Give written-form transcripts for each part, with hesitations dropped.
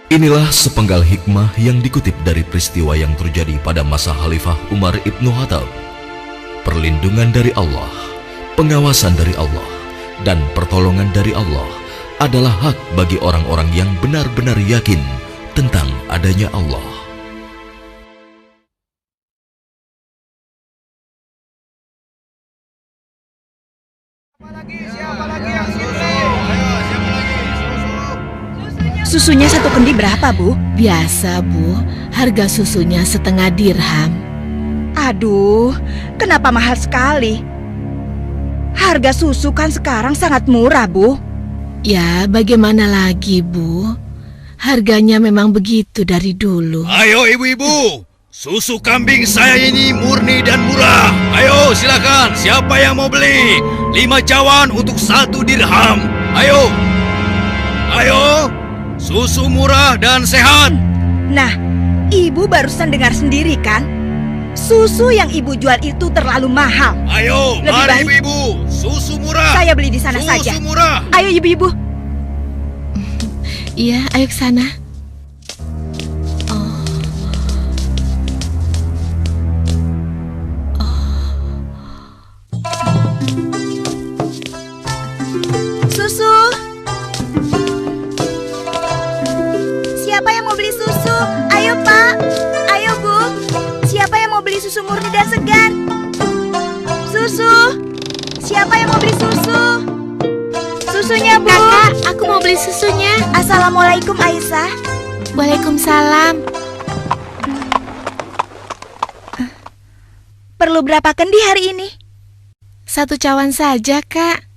Inilah sepenggal hikmah yang dikutip dari peristiwa yang terjadi pada masa Khalifah Umar ibn Khattab. Perlindungan dari Allah, pengawasan dari Allah, dan pertolongan dari Allah adalah hak bagi orang-orang yang benar-benar yakin tentang adanya Allah. Susunya satu kendi berapa, Bu? Biasa, Bu. Harga susunya setengah dirham. Aduh, kenapa mahal sekali? Harga susu kan sekarang sangat murah, Bu. Ya, bagaimana lagi, Bu? Harganya memang begitu dari dulu. Ayo ibu-ibu, susu kambing saya ini murni dan murah. Ayo silakan, siapa yang mau beli? 5 cawan untuk 1 dirham. Ayo, ayo, susu murah dan sehat. Nah, Ibu barusan dengar sendiri kan? Susu yang Ibu jual itu terlalu mahal. Ayo, Lebih mari baik ibu-ibu, susu murah. saya beli di sana Susu saja. murah. Ayo ibu-ibu. Iya, ayo ke sana. Susu. Siapa yang mau beli susu? Ayo, Pak. Ayo, Bu. Siapa yang mau beli susu murni dan segar? Susu. Siapa yang mau beli susu? Susunya, Bu. Kakak, aku mau beli susunya. Assalamualaikum, Aisyah. Waalaikumsalam. Perlu berapa kendi hari ini? 1 cawan saja, Kak.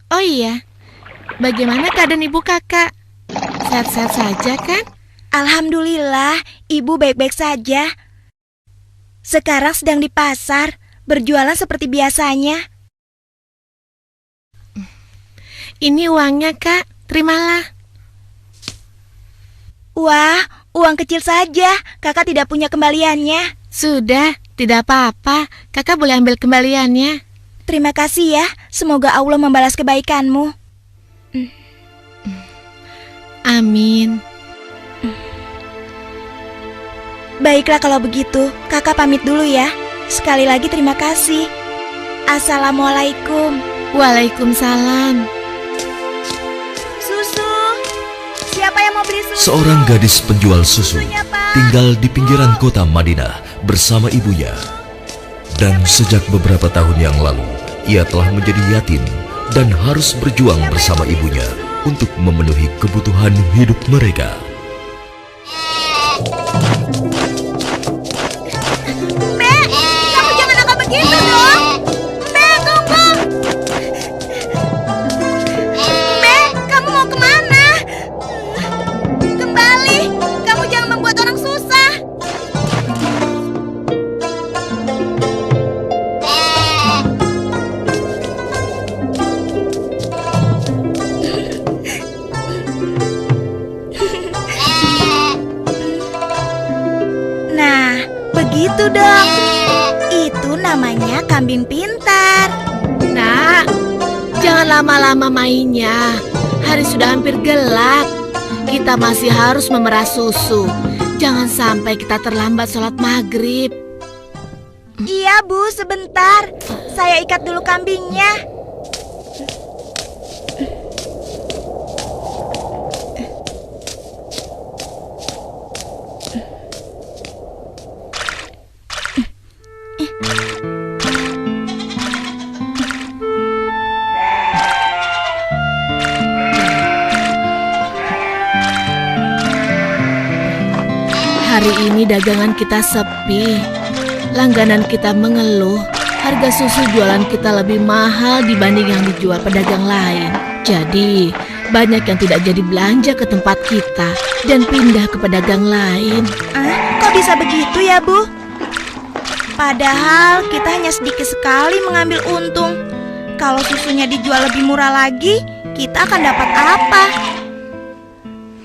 Oh iya, bagaimana keadaan ibu kakak? Sehat-sehat saja kan? Alhamdulillah, Ibu baik-baik saja. Sekarang sedang di pasar, berjualan seperti biasanya. Ini uangnya, Kak. Terimalah. Wah, uang kecil saja. Kakak tidak punya kembaliannya. Sudah, tidak apa-apa. Kakak boleh ambil kembaliannya. Terima kasih ya. Semoga Allah membalas kebaikanmu. Amin. Baiklah kalau begitu, kakak pamit dulu ya. Sekali lagi terima kasih. Assalamualaikum. Waalaikumsalam. Susu. Siapa yang mau beli susu? Seorang gadis penjual susu Susunya, Pak. tinggal di pinggiran kota Madinah bersama ibunya. Dan sejak beberapa tahun yang lalu, ia telah menjadi yatim dan harus berjuang bersama ibunya untuk memenuhi kebutuhan hidup mereka. Mbak, kamu jangan nakal begitu dong. Mbak, tunggu. Mbak, kamu mau kemana? Kembali, kamu jangan membuat orang susah. Nah, begitu dong. Itu namanya kambing pintar. Nak, jangan lama-lama mainnya. Hari sudah hampir gelap. Kita masih harus memerah susu. Jangan sampai kita terlambat sholat maghrib. Iya, Bu, sebentar. Saya ikat dulu kambingnya. Hari ini dagangan kita sepi. Langganan kita mengeluh. Harga susu jualan kita lebih mahal dibanding yang dijual pedagang lain. Jadi, banyak yang tidak jadi belanja ke tempat kita dan pindah ke pedagang lain. Kok bisa begitu ya, Bu? Padahal kita hanya sedikit sekali mengambil untung. Kalau susunya dijual lebih murah lagi, kita akan dapat apa?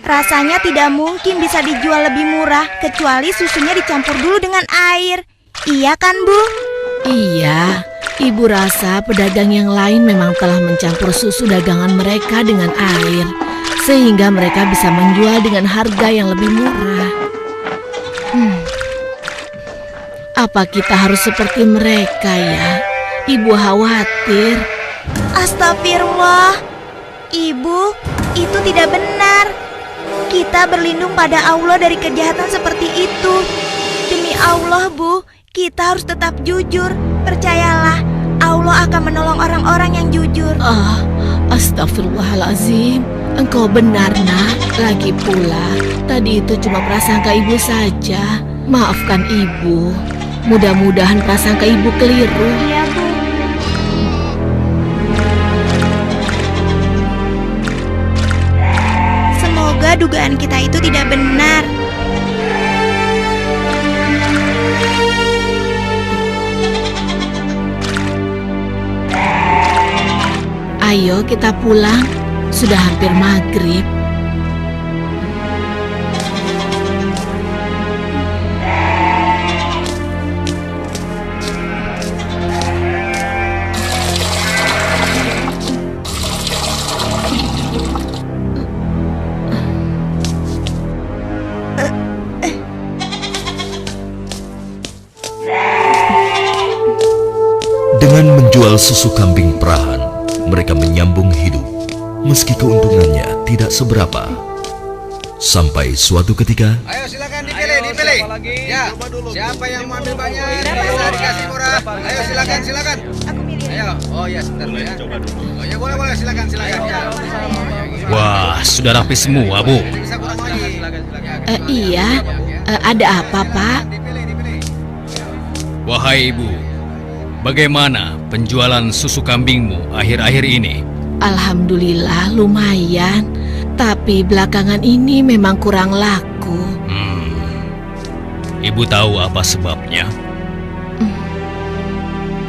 Rasanya tidak mungkin bisa dijual lebih murah kecuali susunya dicampur dulu dengan air. Iya kan, Bu? Iya, Ibu rasa pedagang yang lain memang telah mencampur susu dagangan mereka dengan air, sehingga mereka bisa menjual dengan harga yang lebih murah. Apa kita harus seperti mereka ya? Ibu khawatir. Astagfirullah. Ibu, itu tidak benar. Kita berlindung pada Allah dari kejahatan seperti itu. Demi Allah, Bu, kita harus tetap jujur. Percayalah, Allah akan menolong orang-orang yang jujur. Astagfirullahalazim. Engkau benar, Nak. Lagi pula, tadi itu cuma prasangka ibu saja. Maafkan ibu. Mudah-mudahan prasangka ibu keliru. Iya, Bu. Semoga dugaan kita itu tidak benar. Ayo kita pulang. Sudah hampir maghrib. Dengan menjual susu kambing perahan, mereka menyambung hidup, meski keuntungannya tidak seberapa. Sampai suatu ketika, Ayo silakan dipilih. Ya, siapa yang mau ambil banyak bisa dikasih murah. Ayo silakan. Aku milih. Ayo, oh ya sebentar ya. Oh ya boleh silakan ya. Wah, sudah rapi semua, Bu. Bisa kurang lagi. Iya, ada apa, Pak? Dipilih. Wahai Ibu, bagaimana penjualan susu kambingmu akhir-akhir ini? Alhamdulillah lumayan, tapi belakangan ini memang kurang laku. Ibu tahu apa sebabnya?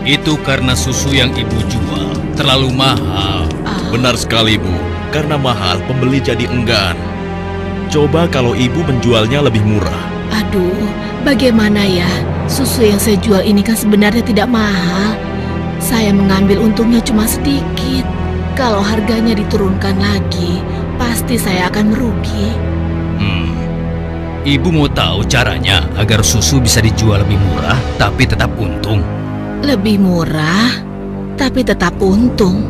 Itu karena susu yang ibu jual terlalu mahal. Benar sekali, Bu. Karena mahal, pembeli jadi enggan. Coba kalau ibu menjualnya lebih murah. Aduh, bagaimana ya? Susu yang saya jual ini kan sebenarnya tidak mahal. Saya mengambil untungnya cuma sedikit. Kalau harganya diturunkan lagi, pasti saya akan merugi. Ibu mau tahu caranya agar susu bisa dijual lebih murah tapi tetap untung? Lebih murah, tapi tetap untung.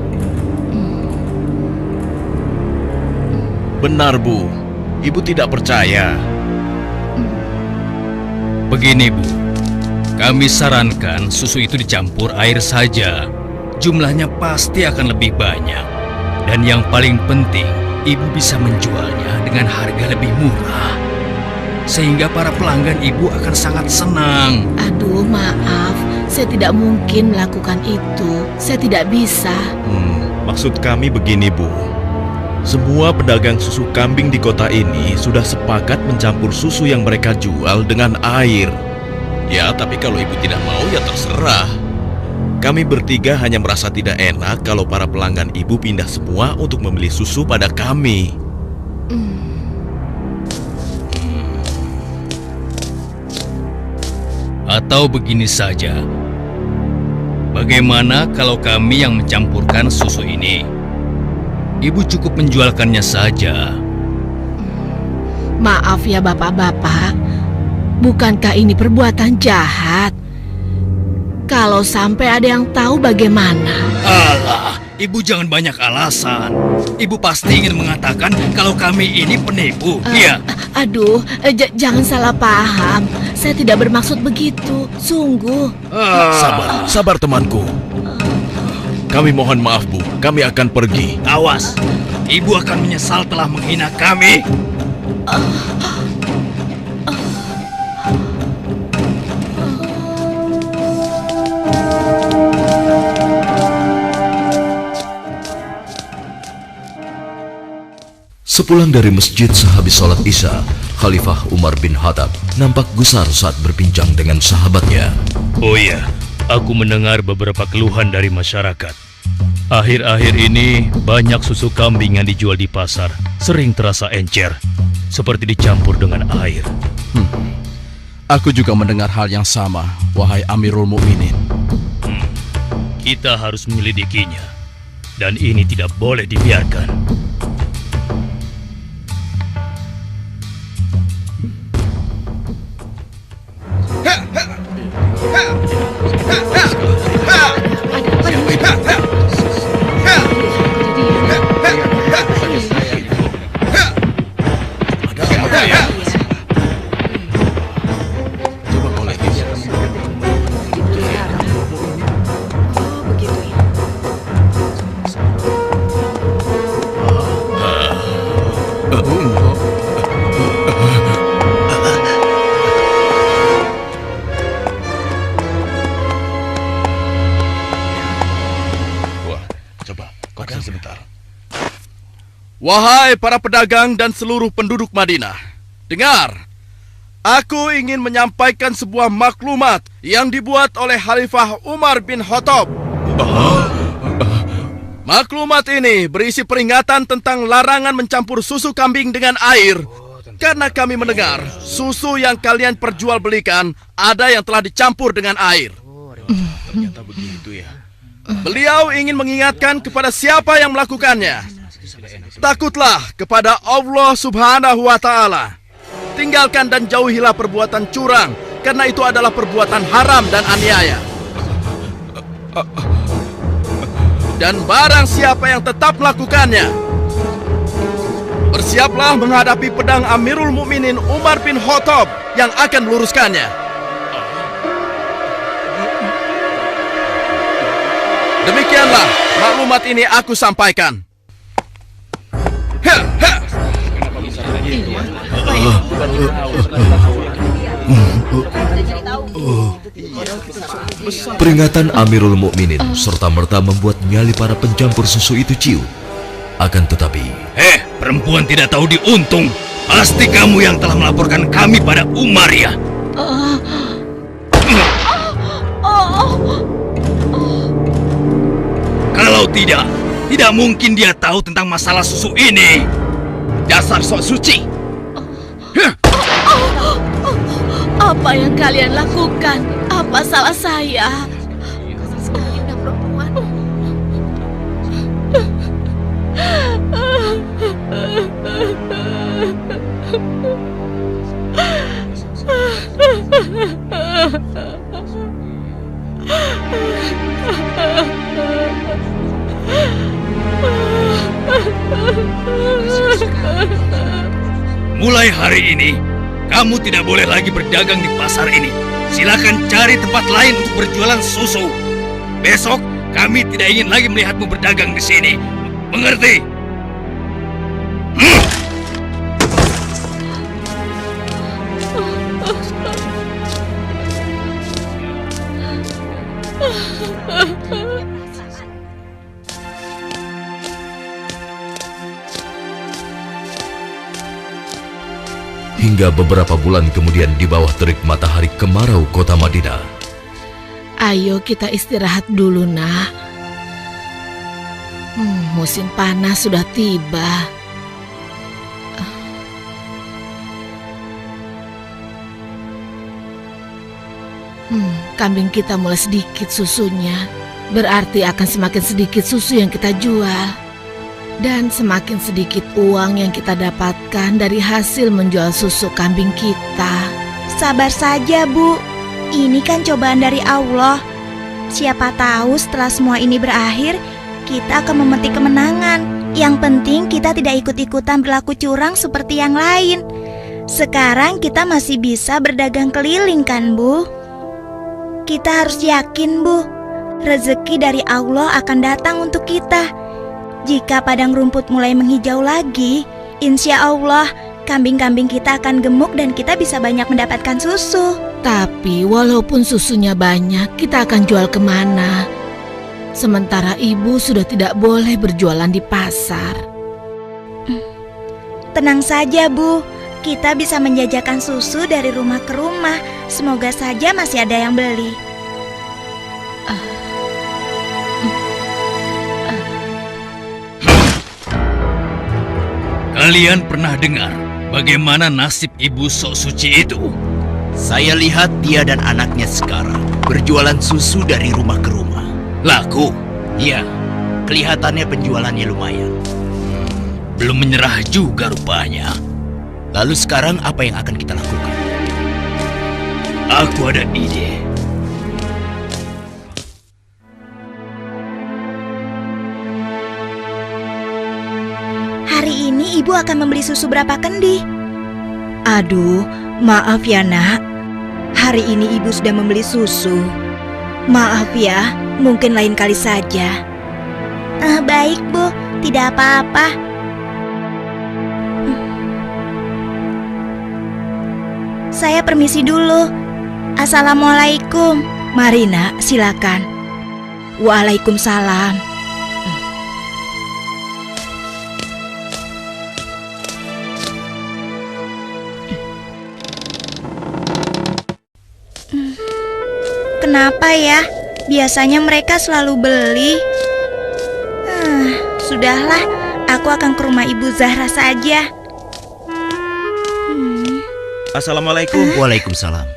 Benar, Bu. Ibu tidak percaya. Begini, Bu. Kami sarankan susu itu dicampur air saja. Jumlahnya pasti akan lebih banyak. Dan yang paling penting, ibu bisa menjualnya dengan harga lebih murah. Sehingga para pelanggan ibu akan sangat senang. Aduh, maaf. Saya tidak mungkin melakukan itu. Saya tidak bisa. Maksud kami begini, Bu. Semua pedagang susu kambing di kota ini sudah sepakat mencampur susu yang mereka jual dengan air. Ya, tapi kalau ibu tidak mau ya terserah. Kami bertiga hanya merasa tidak enak kalau para pelanggan ibu pindah semua untuk membeli susu pada kami. Atau begini saja. Bagaimana kalau kami yang mencampurkan susu ini? Ibu cukup menjualkannya saja. Maaf ya bapak-bapak. Bukankah ini perbuatan jahat? Kalau sampai ada yang tahu bagaimana? Alah, ibu jangan banyak alasan. Ibu pasti ingin mengatakan kalau kami ini penipu, iya? Aduh, jangan salah paham. Saya tidak bermaksud begitu, sungguh. Sabar temanku. Kami mohon maaf, Bu. Kami akan pergi. Awas, ibu akan menyesal telah menghina kami. Sepulang dari masjid sehabis sholat Isya, Khalifah Umar bin Khattab nampak gusar saat berbincang dengan sahabatnya. Oh iya, aku mendengar beberapa keluhan dari masyarakat. Akhir-akhir ini banyak susu kambing yang dijual di pasar sering terasa encer, seperti dicampur dengan air. Aku juga mendengar hal yang sama, wahai Amirul Mukminin. Kita harus menyelidikinya. Dan ini tidak boleh dibiarkan. Wahai para pedagang dan seluruh penduduk Madinah, dengar, aku ingin menyampaikan sebuah maklumat yang dibuat oleh Khalifah Umar bin Khattab. Maklumat ini berisi peringatan tentang larangan mencampur susu kambing dengan air. Karena kami mendengar susu yang kalian perjualbelikan ada yang telah dicampur dengan air. Ternyata begitu ya. Beliau ingin mengingatkan kepada siapa yang melakukannya. Takutlah kepada Allah Subhanahu wa Ta'ala. Tinggalkan dan jauhilah perbuatan curang, karena itu adalah perbuatan haram dan aniaya. Dan barang siapa yang tetap melakukannya, bersiaplah menghadapi pedang Amirul Mukminin Umar bin Khattab yang akan meluruskannya. Demikianlah maklumat ini aku sampaikan. Peringatan Amirul Mukminin serta-merta membuat nyali para pencampur susu itu ciut. Akan tetapi, Perempuan tidak tahu diuntung. Pasti kamu yang telah melaporkan kami pada Umar ya. Kalau tidak mungkin dia tahu tentang masalah susu ini. Dasar sok suci. Apa yang kalian lakukan? Apa salah saya? Mulai hari ini, kamu tidak boleh lagi berdagang di pasar ini. Silakan cari tempat lain untuk berjualan susu. Besok, kami tidak ingin lagi melihatmu berdagang di sini. Mengerti? hingga beberapa bulan kemudian di bawah terik matahari kemarau kota Madinah. Ayo kita istirahat dulu, nak. Musim panas sudah tiba. Kambing kita mulai sedikit susunya. Berarti akan semakin sedikit susu yang kita jual. Dan semakin sedikit uang yang kita dapatkan dari hasil menjual susu kambing kita. Sabar saja, Bu. Ini kan cobaan dari Allah. Siapa tahu setelah semua ini berakhir, kita akan memetik kemenangan. Yang penting kita tidak ikut-ikutan berlaku curang seperti yang lain. Sekarang kita masih bisa berdagang keliling kan, Bu? Kita harus yakin, Bu. Rezeki dari Allah akan datang untuk kita. Jika padang rumput mulai menghijau lagi, insya Allah kambing-kambing kita akan gemuk dan kita bisa banyak mendapatkan susu. Tapi walaupun susunya banyak, kita akan jual kemana? Sementara ibu sudah tidak boleh berjualan di pasar. Tenang saja, Bu. Kita bisa menjajakan susu dari rumah ke rumah. Semoga saja masih ada yang beli. Kalian pernah dengar bagaimana nasib ibu sok suci itu? Saya lihat dia dan anaknya sekarang berjualan susu dari rumah ke rumah. Laku? Iya, kelihatannya penjualannya lumayan. Belum menyerah juga rupanya. Lalu sekarang apa yang akan kita lakukan? Aku ada ide. Hari ini ibu akan membeli susu berapa kendi? Aduh, maaf ya nak. Hari ini ibu sudah membeli susu. Maaf ya, mungkin lain kali saja. Baik bu, tidak apa-apa. Saya permisi dulu. Assalamualaikum. Mari nak, silakan. Waalaikumsalam. Kenapa ya? Biasanya mereka selalu beli. Sudahlah, aku akan ke rumah Ibu Zahra saja. Assalamualaikum. Waalaikumsalam.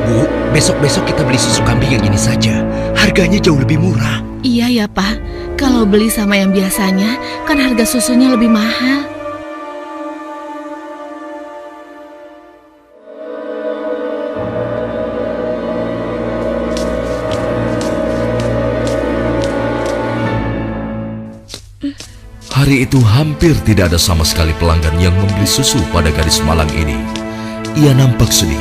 Bu, besok-besok kita beli susu kambing yang ini saja. Harganya jauh lebih murah. Iya ya Pak, kalau beli sama yang biasanya kan harga susunya lebih mahal. Hari itu hampir tidak ada sama sekali pelanggan yang membeli susu pada gadis malang ini. Ia nampak sedih.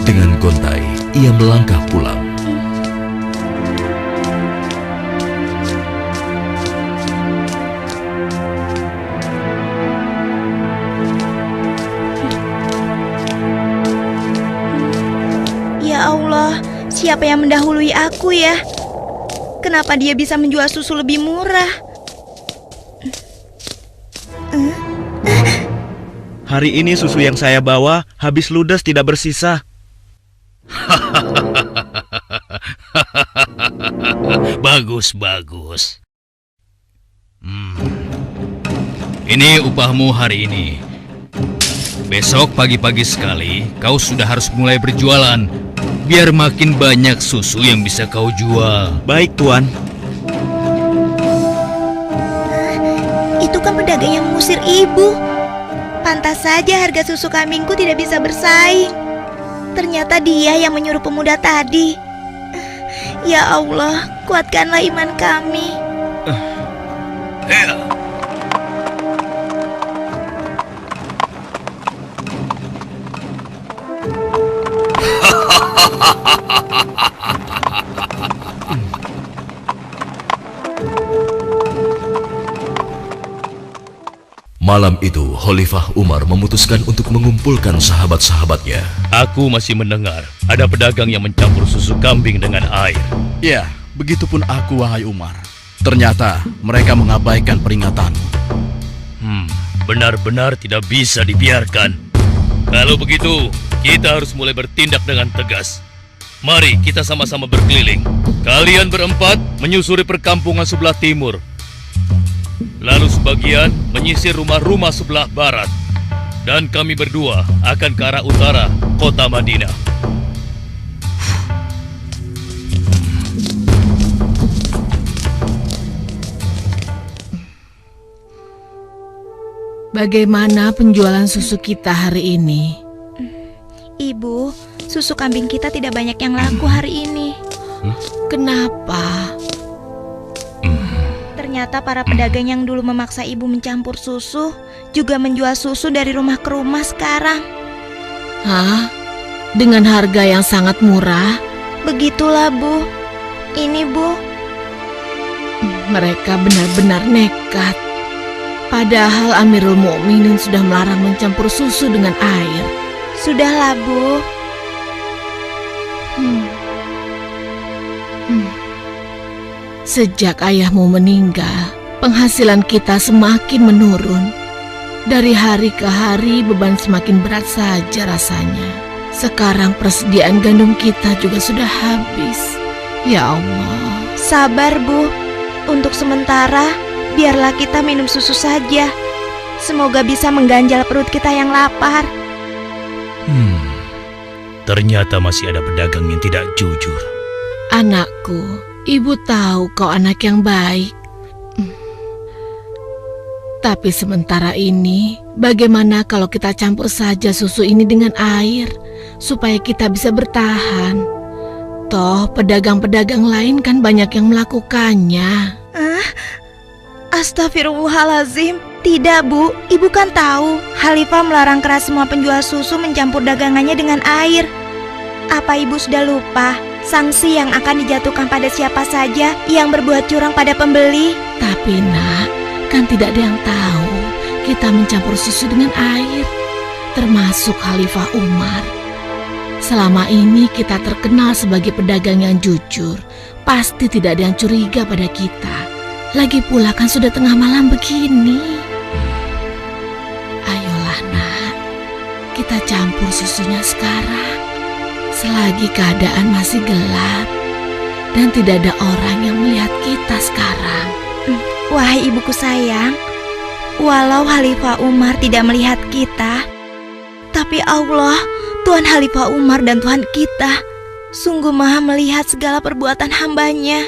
Dengan gontai, ia melangkah pulang. Ya Allah, siapa yang mendahului aku ya? Kenapa dia bisa menjual susu lebih murah? Hari ini susu yang saya bawa habis ludes tidak bersisa. Bagus, bagus. Ini upahmu hari ini. Besok pagi-pagi sekali kau sudah harus mulai berjualan, biar makin banyak susu yang bisa kau jual. Baik, Tuan. Itu kan pedagang yang mengusir ibu. Pantas saja harga susu kambingku tidak bisa bersaing. Ternyata dia yang menyuruh pemuda tadi. Ya Allah, kuatkanlah iman kami. Malam itu, Khalifah Umar memutuskan untuk mengumpulkan sahabat-sahabatnya. Aku masih mendengar ada pedagang yang mencampur susu kambing dengan air. Ya, begitupun aku, wahai Umar. Ternyata mereka mengabaikan peringatan. Benar-benar tidak bisa dibiarkan. Kalau begitu, kita harus mulai bertindak dengan tegas. Mari kita sama-sama berkeliling. Kalian berempat menyusuri perkampungan sebelah timur. Lalu sebagian menyisir rumah-rumah sebelah barat. Dan kami berdua akan ke arah utara, kota Madinah. Bagaimana penjualan susu kita hari ini? Ibu, susu kambing kita tidak banyak yang laku hari ini. Kenapa? Ternyata para pedagang yang dulu memaksa ibu mencampur susu juga menjual susu dari rumah ke rumah sekarang. Hah? Dengan harga yang sangat murah? Begitulah, Bu. Ini, Bu. Mereka benar-benar nekat. Padahal Amirul Mukminin sudah melarang mencampur susu dengan air. Sudahlah, Bu. Sejak ayahmu meninggal, penghasilan kita semakin menurun. Dari hari ke hari beban semakin berat saja rasanya. Sekarang persediaan gandum kita juga sudah habis. Ya Allah. Sabar, Bu. Untuk sementara, biarlah kita minum susu saja. Semoga bisa mengganjal perut kita yang lapar. Ternyata masih ada pedagang yang tidak jujur. Anakku, ibu tahu kau anak yang baik. Tapi sementara ini, bagaimana kalau kita campur saja susu ini dengan air, supaya kita bisa bertahan? Toh, pedagang-pedagang lain kan banyak yang melakukannya. Astagfirullahalazim. Tidak, Bu. Ibu kan tahu, Khalifah melarang keras semua penjual susu mencampur dagangannya dengan air. Apa ibu sudah lupa sanksi yang akan dijatuhkan pada siapa saja yang berbuat curang pada pembeli? Tapi nak, kan tidak ada yang tahu kita mencampur susu dengan air, termasuk Khalifah Umar. Selama ini kita terkenal sebagai pedagang yang jujur. Pasti tidak ada yang curiga pada kita. Lagi pula kan sudah tengah malam begini. Ayolah nak, kita campur susunya sekarang. Selagi keadaan masih gelap dan tidak ada orang yang melihat kita sekarang. Wahai ibuku sayang, walau Khalifah Umar tidak melihat kita, tapi Allah, Tuhan Khalifah Umar dan Tuhan kita, sungguh maha melihat segala perbuatan hambanya.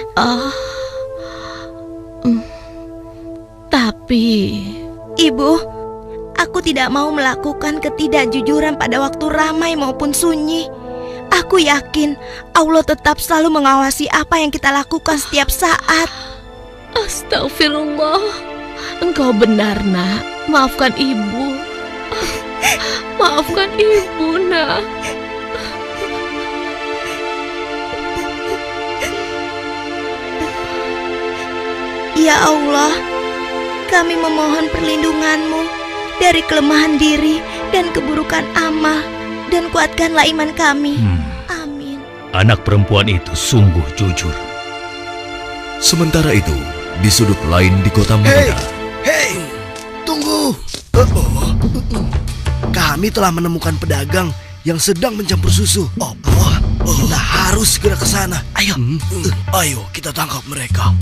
Tapi Ibu, aku tidak mau melakukan ketidakjujuran pada waktu ramai maupun sunyi. Aku yakin Allah tetap selalu mengawasi apa yang kita lakukan setiap saat. Astagfirullah, engkau benar nak. Maafkan ibu. Maafkan ibu nak. Ya Allah, kami memohon perlindungan-Mu dari kelemahan diri dan keburukan amal, dan kuatkanlah iman kami. Amin. Anak perempuan itu sungguh jujur. Sementara itu, di sudut lain di kota Madinah. Hei, tunggu. Kami telah menemukan pedagang yang sedang mencampur susu. Kita harus segera ke sana. Ayo kita tangkap mereka.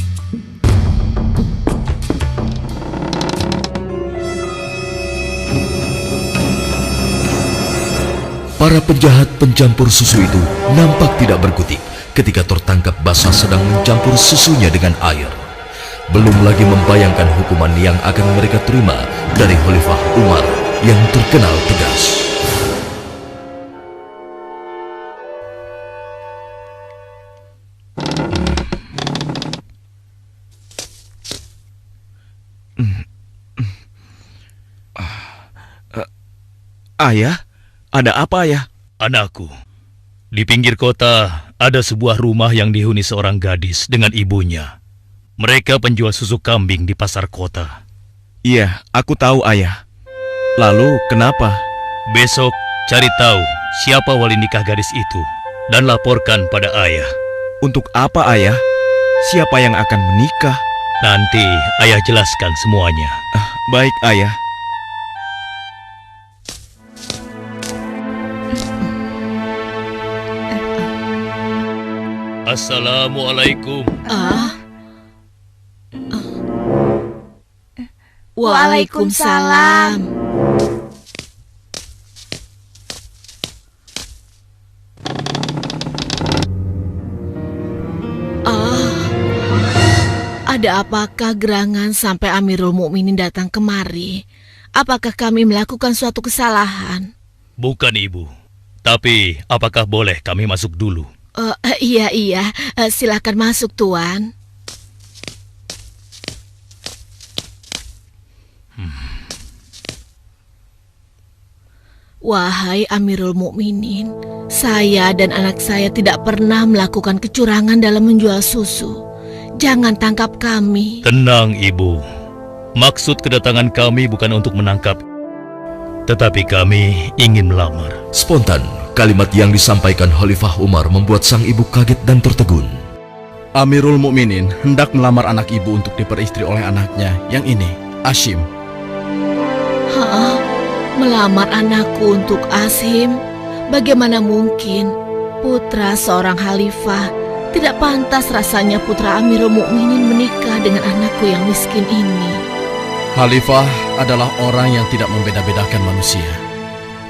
Para penjahat pencampur susu itu nampak tidak berkutik ketika tertangkap basah sedang mencampur susunya dengan air. Belum lagi membayangkan hukuman yang akan mereka terima dari Khalifah Umar yang terkenal tegas. Ayah? Ada apa ya? Anakku, di pinggir kota ada sebuah rumah yang dihuni seorang gadis dengan ibunya. Mereka penjual susu kambing di pasar kota. Iya, aku tahu ayah. Lalu kenapa? Besok cari tahu siapa wali nikah gadis itu dan laporkan pada ayah. Untuk apa ayah? Siapa yang akan menikah? Nanti ayah jelaskan semuanya. Baik ayah. Assalamualaikum. Waalaikumsalam. Ada apakah gerangan sampai Amirul Mukminin datang kemari? Apakah kami melakukan suatu kesalahan? Bukan ibu. Tapi apakah boleh kami masuk dulu? Iya, silakan masuk tuan. Wahai Amirul Mukminin, saya dan anak saya tidak pernah melakukan kecurangan dalam menjual susu. Jangan tangkap kami. Tenang ibu. Maksud kedatangan kami bukan untuk menangkap, tetapi kami ingin melamar. Spontan, kalimat yang disampaikan Khalifah Umar membuat sang ibu kaget dan tertegun. Amirul Mukminin hendak melamar anak ibu untuk diperistri oleh anaknya yang ini, Ashim. Melamar anakku untuk Ashim? Bagaimana mungkin? Putra seorang khalifah Tidak pantas rasanya putra Amirul Mukminin menikah dengan anakku yang miskin ini. Khalifah adalah orang yang tidak membeda-bedakan manusia.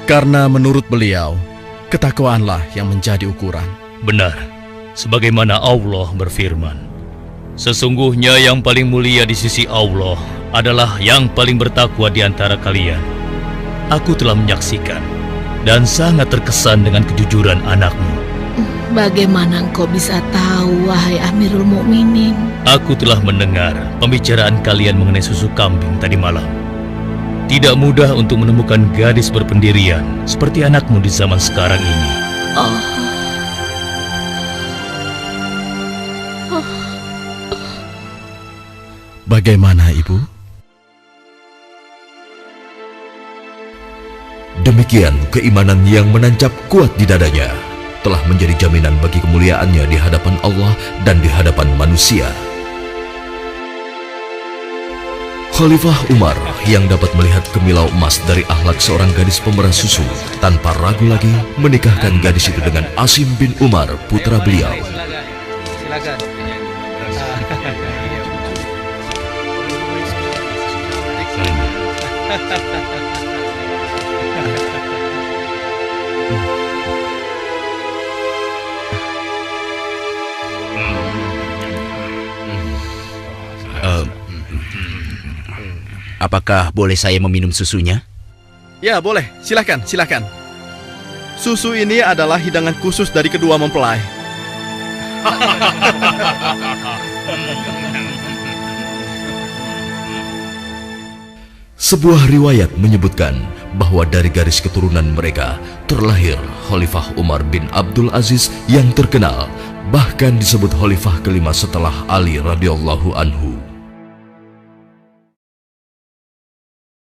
Karena menurut beliau, ketakwaanlah yang menjadi ukuran. Benar, sebagaimana Allah berfirman, sesungguhnya yang paling mulia di sisi Allah adalah yang paling bertakwa di antara kalian. Aku telah menyaksikan dan sangat terkesan dengan kejujuran anakmu. Bagaimana engkau bisa tahu, wahai Amirul Mukminin? Aku telah mendengar pembicaraan kalian mengenai susu kambing tadi malam. Tidak mudah untuk menemukan gadis berpendirian seperti anakmu di zaman sekarang ini. Bagaimana, Ibu? Demikian keimanan yang menancap kuat di dadanya telah menjadi jaminan bagi kemuliaannya di hadapan Allah dan di hadapan manusia. Khalifah Umar yang dapat melihat kemilau emas dari akhlak seorang gadis pemeras susu tanpa ragu lagi menikahkan gadis itu dengan Asim bin Umar, putra beliau. Silakan. Apakah boleh saya meminum susunya? Ya, boleh. Silakan, silakan. Susu ini adalah hidangan khusus dari kedua mempelai. Sebuah riwayat menyebutkan bahwa dari garis keturunan mereka terlahir Khalifah Umar bin Abdul Aziz yang terkenal, bahkan disebut khalifah kelima setelah Ali radhiyallahu anhu.